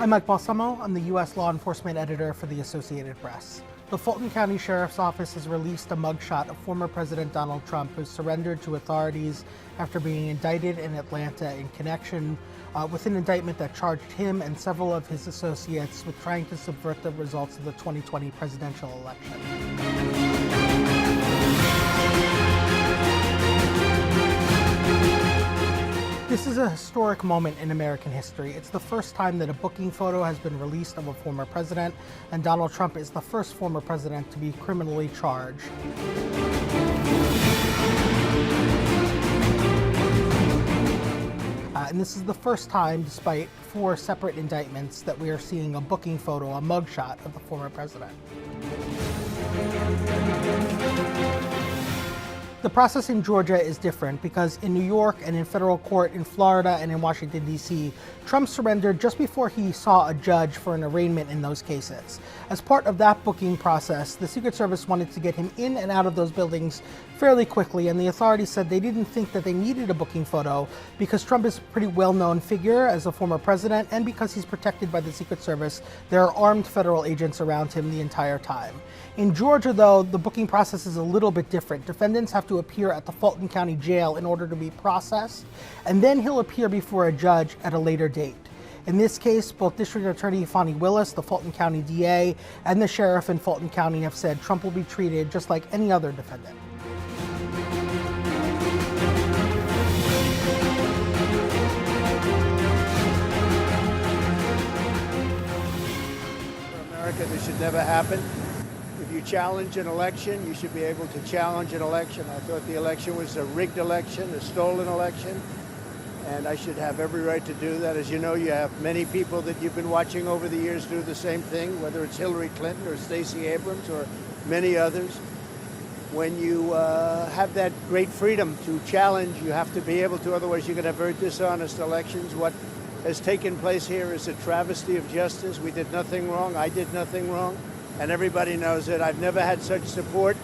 I'm Mike Balsamo. I'm the U.S. law enforcement editor for the Associated Press. The Fulton County Sheriff's Office has released a mugshot of former President Donald Trump, who surrendered to authorities after being indicted in Atlanta in connection with an indictment that charged him and several of his associates with trying to subvert the results of the 2020 presidential election. This is a historic moment in American history. It's the first time that a booking photo has been released of a former president, and Donald Trump is the first former president to be criminally charged. And this is the first time, despite 4 separate indictments, that we are seeing a booking photo, a mugshot of the former president. The process in Georgia is different because in New York and in federal court in Florida and in Washington, D.C., Trump surrendered just before he saw a judge for an arraignment in those cases. As part of that booking process, the Secret Service wanted to get him in and out of those buildings fairly quickly, and the authorities said they didn't think that they needed a booking photo because Trump is a pretty well-known figure as a former president, and because he's protected by the Secret Service, there are armed federal agents around him the entire time. In Georgia, though, the booking process is a little bit different. Defendants have to appear at the Fulton County Jail in order to be processed, and then he'll appear before a judge at a later date. In this case, both District Attorney Fani Willis, the Fulton County DA, and the sheriff in Fulton County have said Trump will be treated just like any other defendant. For America, this should never happen. If you challenge an election, you should be able to challenge an election. I thought the election was a rigged election, a stolen election, and I should have every right to do that. As you know, you have many people that you've been watching over the years do the same thing, whether it's Hillary Clinton or Stacey Abrams or many others. When you have that great freedom to challenge, you have to be able to, otherwise you're going to have very dishonest elections. What has taken place here is a travesty of justice. We did nothing wrong. I did nothing wrong. And everybody knows it. I've never had such support,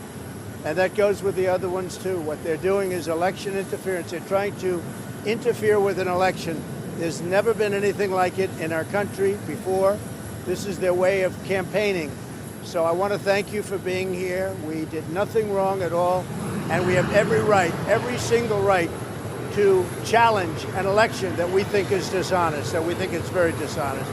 and that goes with the other ones too. What they're doing is election interference. They're trying to interfere with an election. There's never been anything like it in our country before. This is their way of campaigning. So I want to thank you for being here. We did nothing wrong at all, and we have every right, every single right, to challenge an election that we think is dishonest, that we think is very dishonest.